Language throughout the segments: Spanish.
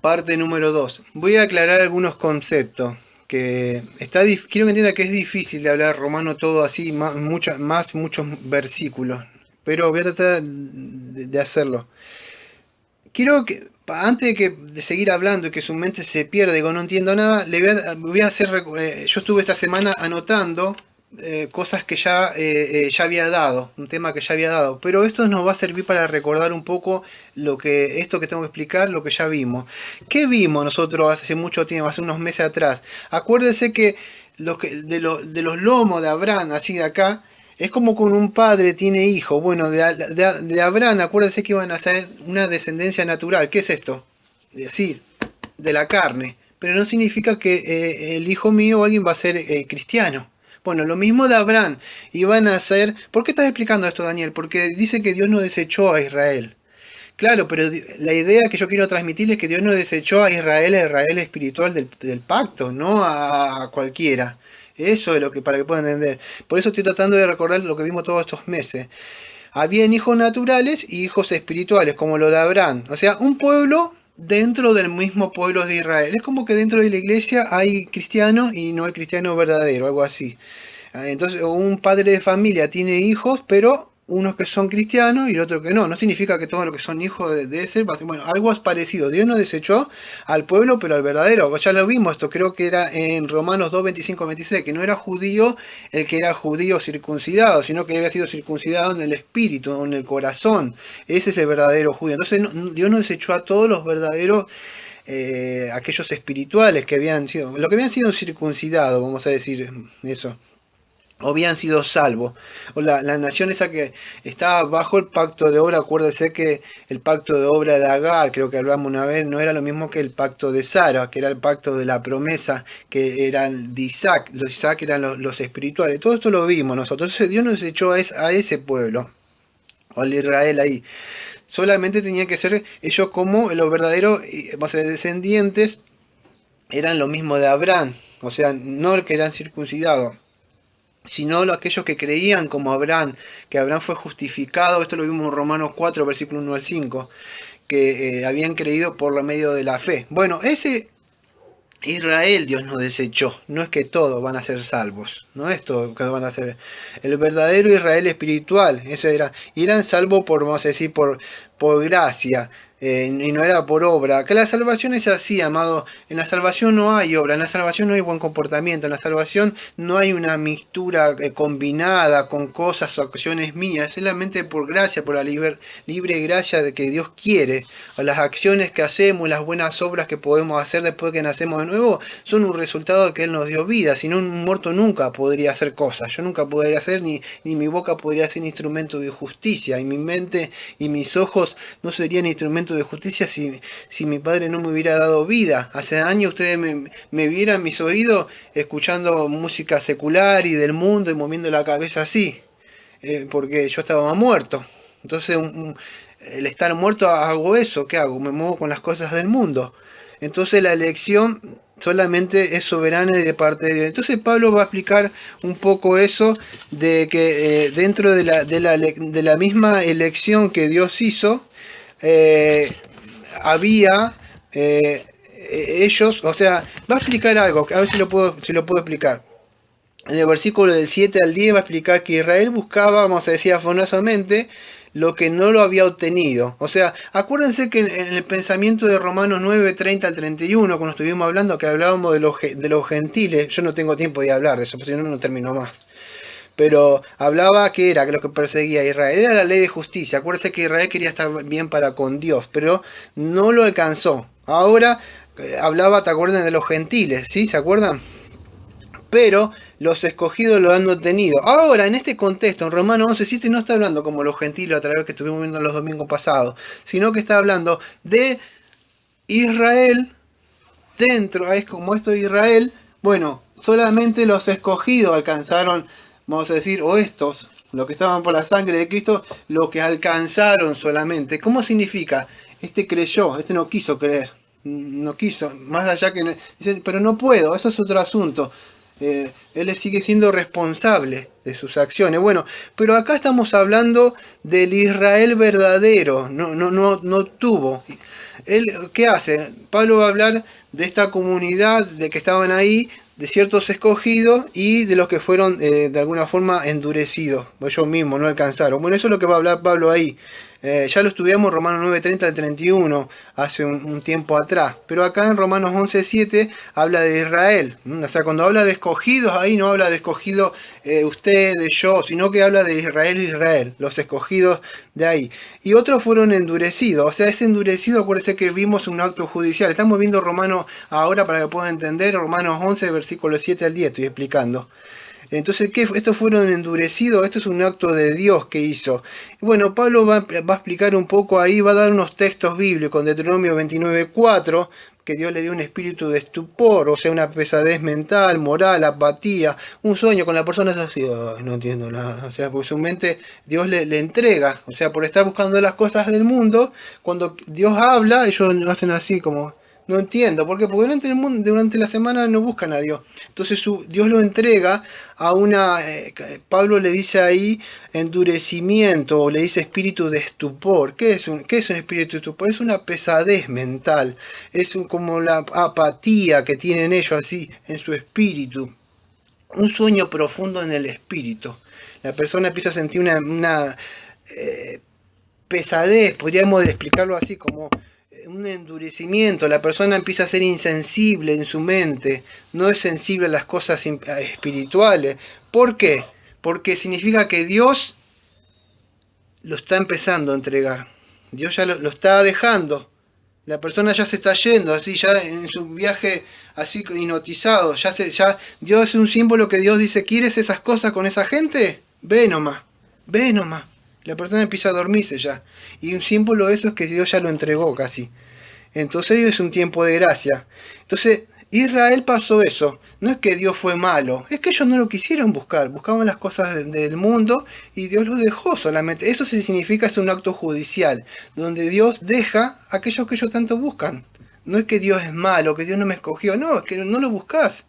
Parte número 2. Voy a aclarar algunos conceptos. Quiero que entienda que es difícil de hablar romano todo así, muchos versículos. Pero voy a tratar de hacerlo. Quiero que, antes de seguir hablando y que su mente se pierda y que no entiendo nada, voy a hacer. Yo estuve esta semana anotando cosas que ya había dado, un tema que ya había dado, pero esto nos va a servir para recordar un poco esto que tengo que explicar, lo que ya vimos. ¿Qué vimos nosotros hace mucho tiempo, hace unos meses atrás? Acuérdense que, de los lomos de Abraham, así de acá, es como cuando un padre tiene hijos. Bueno, de Abraham, acuérdense que iban a ser una descendencia natural. ¿Qué es esto? Sí, de la carne. Pero no significa que el hijo mío o alguien va a ser cristiano. Bueno, lo mismo de Abraham. Iban a ser... ¿Por qué estás explicando esto, Daniel? Porque dice que Dios no desechó a Israel. Claro, pero la idea que yo quiero transmitirles es que Dios no desechó a Israel espiritual del pacto, no a cualquiera. Eso es lo que, para que puedan entender. Por eso estoy tratando de recordar lo que vimos todos estos meses. Habían hijos naturales y hijos espirituales, como lo de Abraham. O sea, un pueblo dentro del mismo pueblo de Israel. Es como que dentro de la iglesia hay cristianos y no hay cristiano verdadero, algo así. Entonces, un padre de familia tiene hijos, pero unos que son cristianos y el otro que no. No significa que todos los que son hijos de ese... Bueno, algo es parecido. Dios no desechó al pueblo, pero al verdadero. Ya lo vimos esto, creo que era en Romanos 2, 25, 26, que no era judío el que era judío circuncidado, sino que había sido circuncidado en el espíritu, en el corazón. Ese es el verdadero judío. Entonces Dios no desechó a todos los verdaderos, aquellos espirituales que habían sido, lo que habían sido circuncidados, vamos a decir eso, o habían sido salvos. O la nación esa que estaba bajo el pacto de obra. Acuérdese que el pacto de obra de Agar, creo que hablamos una vez, no era lo mismo que el pacto de Sara, que era el pacto de la promesa, que eran de Isaac. Los Isaac eran los espirituales. Todo esto lo vimos nosotros. Entonces Dios nos echó a ese pueblo, al Israel ahí. Solamente tenía que ser ellos como los verdaderos, vamos a decir, descendientes, eran lo mismo de Abraham. O sea, no el que eran circuncidados, sino aquellos que creían como Abraham, que Abraham fue justificado. Esto lo vimos en Romanos 4, versículo 1 al 5, que habían creído por medio de la fe. Bueno, ese Israel Dios no desechó. No es que todos van a ser salvos, no es todo que van a ser. El verdadero Israel espiritual, ese era, y eran salvos por, vamos a decir, por gracia. Y no era por obra. Que la salvación es así, amado. En la salvación no hay obra, en la salvación no hay buen comportamiento, en la salvación no hay una mixtura combinada con cosas o acciones mías. Es solamente por gracia, por la libre gracia de que Dios quiere. O las acciones que hacemos, las buenas obras que podemos hacer después que nacemos de nuevo, son un resultado de que Él nos dio vida. Si no, un muerto nunca podría hacer cosas. Yo nunca podría hacer, ni mi boca podría ser instrumento de justicia, y mi mente y mis ojos no serían instrumentos de justicia si mi padre no me hubiera dado vida. Hace años ustedes me vieran mis oídos escuchando música secular y del mundo y moviendo la cabeza así, porque yo estaba muerto. Entonces, el estar muerto, hago eso. ¿Qué hago? Me muevo con las cosas del mundo. Entonces la elección solamente es soberana y de parte de Dios. Entonces Pablo va a explicar un poco eso, de que dentro de la misma elección que Dios hizo, había ellos, o sea, va a explicar algo, a ver si lo puedo explicar. En el versículo del 7 al 10 va a explicar que Israel buscaba, vamos a decir afanosamente, lo que no lo había obtenido. O sea, acuérdense que en el pensamiento de Romanos 9, 30 al 31, cuando estuvimos hablando, que hablábamos de los gentiles, yo no tengo tiempo de hablar de eso, porque si no, no termino más. Pero hablaba que lo que perseguía a Israel era la ley de justicia. Acuérdense que Israel quería estar bien para con Dios, pero no lo alcanzó. Ahora hablaba, ¿te acuerdan de los gentiles? ¿Sí? ¿Se acuerdan? Pero los escogidos lo han obtenido. Ahora, en este contexto, en Romanos 11:7, no está hablando como los gentiles a través que estuvimos viendo los domingos pasados, sino que está hablando de Israel dentro. Es como esto de Israel. Bueno, solamente los escogidos alcanzaron, vamos a decir, o estos, los que estaban por la sangre de Cristo, lo que alcanzaron solamente. ¿Cómo significa? Este creyó, este no quiso creer. No quiso, más allá que dicen, pero no puedo, eso es otro asunto. Él sigue siendo responsable de sus acciones. Bueno, pero acá estamos hablando del Israel verdadero, no tuvo. Él, ¿qué hace? Pablo va a hablar de esta comunidad, de que estaban ahí, de ciertos escogidos y de los que fueron de alguna forma endurecidos. Ellos mismos no alcanzaron. Bueno, eso es lo que va a hablar Pablo ahí. Ya lo estudiamos Romanos 9:30 al 31 hace un tiempo atrás, pero acá en Romanos 11:7 habla de Israel. O sea, cuando habla de escogidos, ahí no habla de escogidos ustedes, yo, sino que habla de Israel, los escogidos de ahí. Y otros fueron endurecidos, o sea, ese endurecido, acuérdense que vimos un acto judicial. Estamos viendo Romanos ahora para que puedan entender, Romanos 11, versículos 7 al 10, estoy explicando. Entonces, ¿qué? Estos fueron endurecidos, esto es un acto de Dios que hizo. Bueno, Pablo va a explicar un poco ahí, va a dar unos textos bíblicos, Deuteronomio 29:4, que Dios le dio un espíritu de estupor, o sea, una pesadez mental, moral, apatía, un sueño con la persona, es así, "Ay, no entiendo nada", o sea, porque su mente Dios le entrega, o sea, por estar buscando las cosas del mundo, cuando Dios habla, ellos hacen así como... No entiendo, ¿por qué? Porque durante la semana no buscan a Dios. Entonces Dios lo entrega a una, Pablo le dice ahí endurecimiento, o le dice espíritu de estupor. ¿Qué es un espíritu de estupor? Es una pesadez mental, como la apatía que tienen ellos así en su espíritu. Un sueño profundo en el espíritu. La persona empieza a sentir una pesadez, podríamos explicarlo así, como un endurecimiento. La persona empieza a ser insensible en su mente, no es sensible a las cosas espirituales. ¿Por qué? Porque significa que Dios lo está empezando a entregar. Dios ya lo está dejando. La persona ya se está yendo, así, ya en su viaje así hipnotizado. Ya Dios es un símbolo que Dios dice, ¿quieres esas cosas con esa gente? Ve nomás, ve nomás. La persona empieza a dormirse ya. Y un símbolo de eso es que Dios ya lo entregó casi. Entonces es un tiempo de gracia. Entonces Israel pasó eso. No es que Dios fue malo, es que ellos no lo quisieron buscar. Buscaban las cosas del mundo y Dios los dejó solamente. Eso significa es un acto judicial, donde Dios deja aquello que ellos tanto buscan. No es que Dios es malo, que Dios no me escogió. No, es que no lo buscas.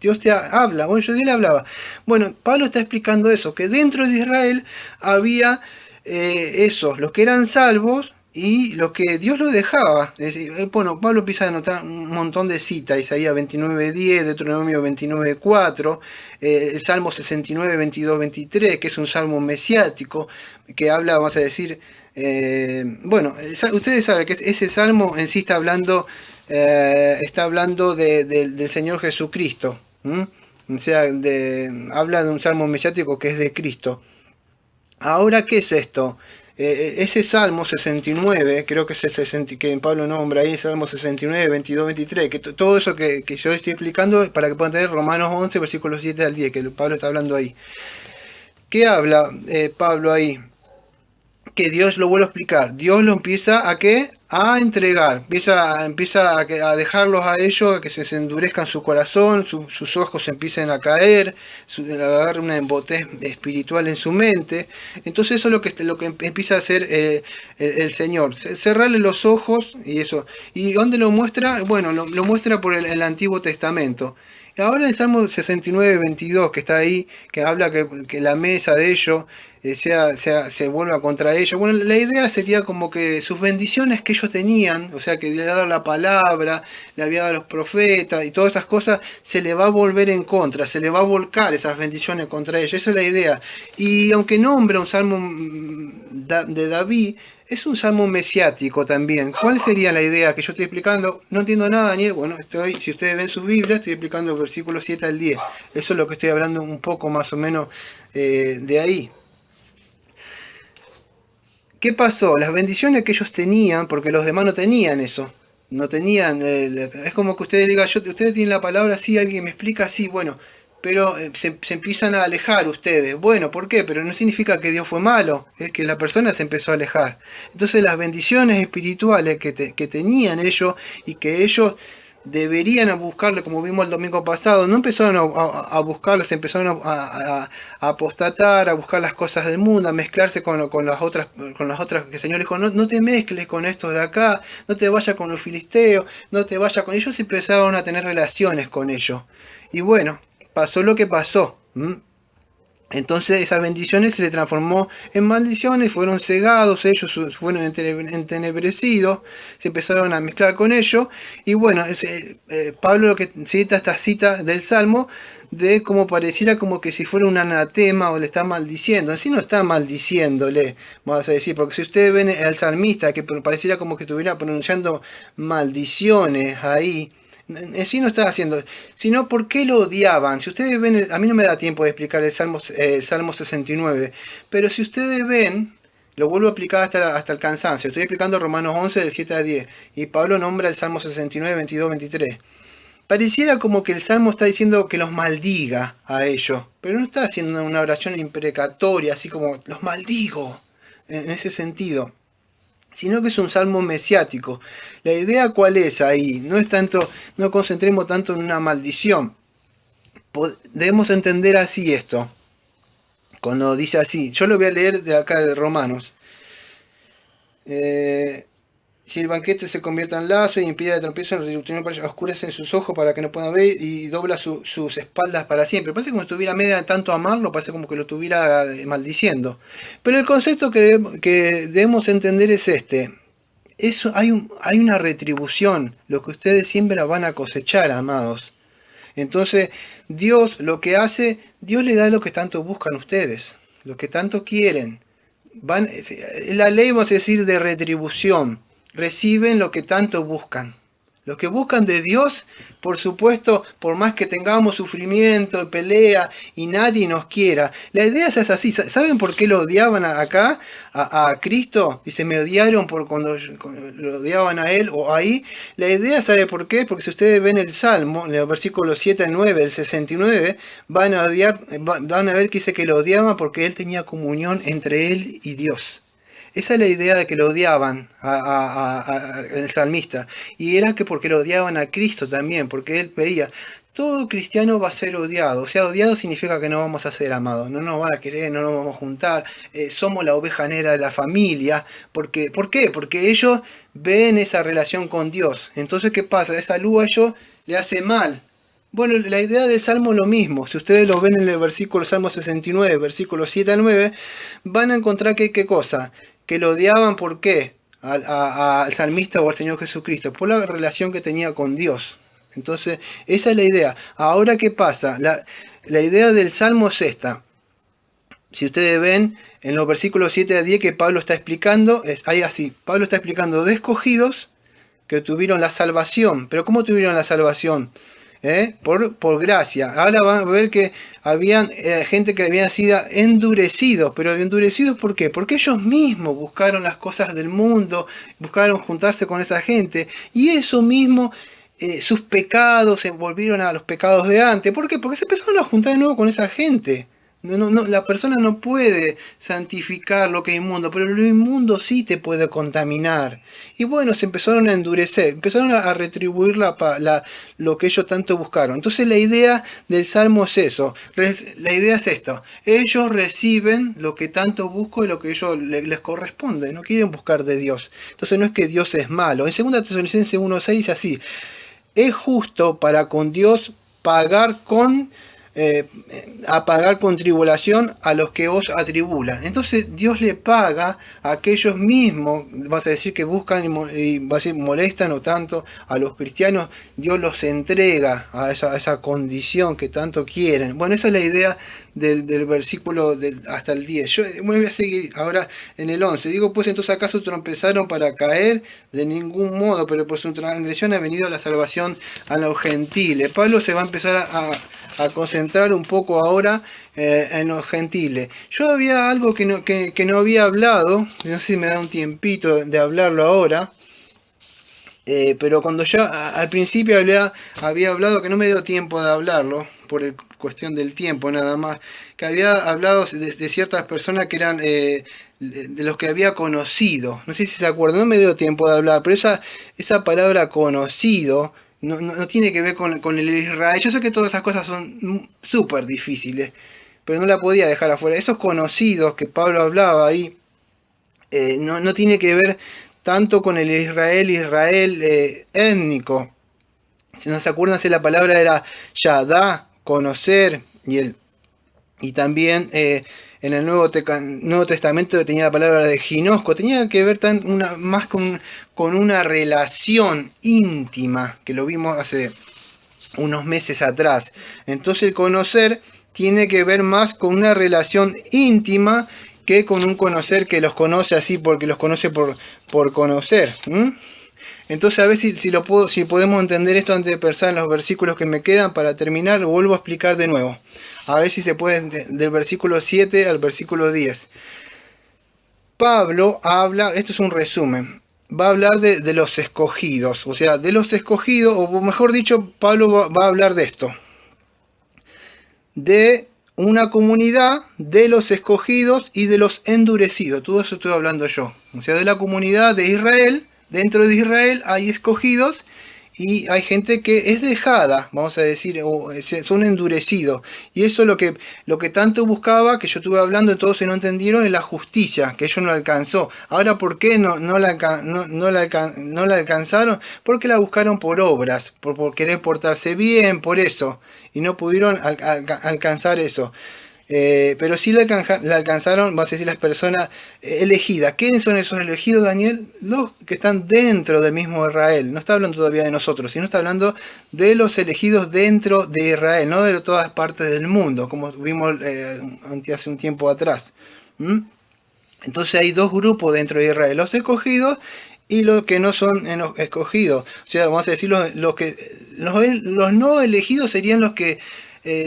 Dios te habla. Bueno, yo le hablaba. Bueno, Pablo está explicando eso, que dentro de Israel había esos, los que eran salvos, y lo que Dios lo dejaba. Es decir, bueno, Pablo empieza a anotar un montón de citas, Isaías 29:10, Deuteronomio 29:4, el Salmo 69, 22, 23, que es un salmo mesiático, que habla, vamos a decir, bueno, ustedes saben que ese salmo en sí está hablando del Señor Jesucristo. O sea, habla de un salmo mesiático que es de Cristo. Ahora, ¿qué es esto? Ese Salmo 69, creo que es el 60, que Pablo nombra ahí, Salmo 69, 22, 23, que todo eso que yo estoy explicando es para que puedan tener Romanos 11, versículos 7 al 10, que Pablo está hablando ahí. ¿Qué habla Pablo ahí? Que Dios lo vuelve a explicar. Dios lo empieza a ¿qué? A entregar. Empieza a dejarlos a ellos, a que se endurezcan su corazón, sus ojos empiecen a caer, a agarrar una embotez espiritual en su mente. Entonces eso es lo que empieza a hacer el Señor. Cerrarle los ojos y eso. ¿Y dónde lo muestra? Bueno, lo muestra por el Antiguo Testamento. Ahora el Salmo 69, 22, que está ahí, que habla que la mesa de ellos se vuelva contra ellos. Bueno, la idea sería como que sus bendiciones que ellos tenían, o sea, que le había dado la palabra, le había dado a los profetas y todas esas cosas, se le va a volver en contra, se le va a volcar esas bendiciones contra ellos. Esa es la idea. Y aunque nombra un salmo de David, es un salmo mesiático también. ¿Cuál sería la idea que yo estoy explicando? No entiendo nada, Daniel. Bueno, si ustedes ven sus Biblias, estoy explicando versículos 7 al 10. Eso es lo que estoy hablando un poco más o menos de ahí. ¿Qué pasó? Las bendiciones que ellos tenían, porque los demás no tenían eso. No tenían, es como que ustedes digan, ustedes tienen la palabra, sí, alguien me explica, sí, bueno, pero se empiezan a alejar ustedes. Bueno, ¿por qué? Pero no significa que Dios fue malo, es que la persona se empezó a alejar. Entonces las bendiciones espirituales que tenían ellos y que ellos deberían buscarle, como vimos el domingo pasado, no empezaron a buscarlos, empezaron a apostatar, a buscar las cosas del mundo, a mezclarse con las otras que el Señor dijo, no te mezcles con estos de acá, no te vayas con los filisteos, no te vayas con ellos, empezaron a tener relaciones con ellos. Y bueno, pasó lo que pasó. Entonces esas bendiciones se le transformó en maldiciones, fueron cegados, ellos fueron entenebrecidos, se empezaron a mezclar con ellos. Y bueno, Pablo lo que cita esta cita del Salmo de como pareciera como que si fuera un anatema o le está maldiciendo. Así no está maldiciéndole, vamos a decir, porque si ustedes ven al salmista que pareciera como que estuviera pronunciando maldiciones ahí, sí no está haciendo, sino por qué lo odiaban. Si ustedes ven, a mí no me da tiempo de explicar el Salmo 69, pero si ustedes ven, lo vuelvo a aplicar hasta el cansancio. Estoy explicando Romanos 11 del 7 a 10, y Pablo nombra el Salmo 69, 22, 23. Pareciera como que el Salmo está diciendo que los maldiga a ellos, pero no está haciendo una oración imprecatoria, así como los maldigo, en ese sentido, sino que es un salmo mesiático. La idea cuál es ahí, no es tanto, no concentremos tanto en una maldición. Debemos entender así esto, cuando dice así, yo lo voy a leer de acá de Romanos. Si el banquete se convierte en lazo y impide el tropiezo, oscurece sus ojos para que no puedan ver y dobla sus espaldas para siempre. Parece como si estuviera media de tanto amarlo, parece como que lo estuviera maldiciendo. Pero el concepto que debemos entender es este. Hay una retribución. Lo que ustedes siembran van a cosechar, amados. Entonces, Dios lo que hace, Dios le da lo que tanto buscan ustedes, lo que tanto quieren. La ley, vamos a decir, de retribución. Reciben lo que tanto buscan. Los que buscan de Dios, por supuesto, por más que tengamos sufrimiento, pelea y nadie nos quiera, la idea es así. ¿Saben por qué lo odiaban acá a Cristo? Dice, me odiaron por cuando lo odiaban a Él o ahí. La idea, ¿sabe por qué? Porque si ustedes ven el Salmo, en el versículo 7 al 9, el 69, van a ver que dice que lo odiaban porque Él tenía comunión entre Él y Dios. Esa es la idea de que lo odiaban al salmista. Y era que porque lo odiaban a Cristo también, porque él pedía, todo cristiano va a ser odiado. O sea, odiado significa que no vamos a ser amados, no nos van a querer, no nos vamos a juntar, somos la oveja negra de la familia. ¿Por qué? Porque ellos ven esa relación con Dios. Entonces, ¿qué pasa? Esa luz a ellos le hace mal. Bueno, la idea del Salmo es lo mismo. Si ustedes lo ven en el versículo Salmo 69, versículos 7 al 9, van a encontrar que, ¿qué cosa? Que lo odiaban, ¿por qué? Al salmista o al Señor Jesucristo, por la relación que tenía con Dios. Entonces, esa es la idea. Ahora, ¿qué pasa? La idea del Salmo es esta. Si ustedes ven en los versículos 7 a 10 que Pablo está explicando, ahí así, Pablo está explicando de escogidos que tuvieron la salvación. ¿Pero cómo tuvieron la salvación? Por gracia. Ahora van a ver que habían gente que habían sido endurecidos, pero endurecidos ¿por qué? Porque ellos mismos buscaron las cosas del mundo, buscaron juntarse con esa gente, y eso mismo, sus pecados se volvieron a los pecados de antes. ¿Por qué? Porque se empezaron a juntar de nuevo con esa gente. La persona no puede santificar lo que es inmundo, pero lo inmundo sí te puede contaminar. Y bueno, se empezaron a endurecer, empezaron a retribuir lo que ellos tanto buscaron. Entonces la idea del Salmo es eso, la idea es esto, ellos reciben lo que tanto busco y lo que ellos les corresponde, no quieren buscar de Dios. Entonces no es que Dios es malo. En 2 Tesalonicenses 1:6 dice así, es justo para con Dios pagar a pagar con tribulación a los que os atribulan. Entonces Dios le paga a aquellos mismos, vas a decir que buscan y vas a decir, molestan o tanto a los cristianos, Dios los entrega a esa condición que tanto quieren. Bueno, esa es la idea del versículo hasta el 10. Yo voy a seguir ahora en el 11. Digo, pues entonces acaso trompezaron para caer, de ningún modo, pero por su transgresión ha venido la salvación a los gentiles. Pablo se va a empezar a concentrar un poco ahora en los gentiles. Yo había algo que no había hablado, no sé si me da un tiempito de hablarlo ahora, pero cuando ya al principio había hablado, que no me dio tiempo de hablarlo, por cuestión del tiempo nada más, que había hablado de ciertas personas que eran de los que había conocido, no sé si se acuerdan, no me dio tiempo de hablar, pero esa palabra conocido no tiene que ver con el Israel. Yo sé que todas esas cosas son súper difíciles, pero no la podía dejar afuera. Esos conocidos que Pablo hablaba ahí, no tiene que ver tanto con el Israel étnico. Si no se acuerdan, si la palabra era Yadá, conocer, y también en el Nuevo Testamento tenía la palabra de ginosco, tenía que ver más con una relación íntima, que lo vimos hace unos meses atrás. Entonces el conocer tiene que ver más con una relación íntima que con un conocer que los conoce así porque los conoce por conocer. Entonces a ver si podemos entender esto antes de pensar en los versículos que me quedan. Para terminar, lo vuelvo a explicar de nuevo. A ver si se puede, del versículo 7 al versículo 10. Pablo habla, esto es un resumen, va a hablar de los escogidos, o sea, de los escogidos, o mejor dicho, Pablo va a hablar de esto, de una comunidad, de los escogidos y de los endurecidos. Todo eso estoy hablando yo, o sea, de la comunidad de Israel. Dentro de Israel hay escogidos y hay gente que es dejada, vamos a decir, o son endurecidos. Y eso es lo que tanto buscaba, que yo estuve hablando y todos se no entendieron, es la justicia, que ellos no alcanzó. Ahora, ¿por qué no la alcanzaron? Porque la buscaron por obras, por querer portarse bien, por eso. Y no pudieron alcanzar eso. Pero sí la alcanzaron, vamos a decir, las personas elegidas. ¿Quiénes son esos elegidos, Daniel? Los que están dentro del mismo Israel. No está hablando todavía de nosotros, sino está hablando de los elegidos dentro de Israel, no de todas partes del mundo, como vimos hace un tiempo atrás. Entonces hay dos grupos dentro de Israel, los escogidos y los que no son escogidos. O sea, vamos a decir, los no elegidos serían los que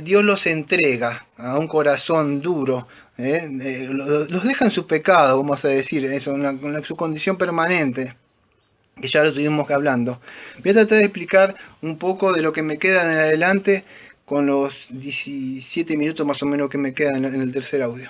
Dios los entrega a un corazón duro, los deja en su pecado, vamos a decir, eso, su condición permanente, que ya lo estuvimos hablando. Voy a tratar de explicar un poco de lo que me queda en adelante con los 17 minutos más o menos que me quedan en el tercer audio.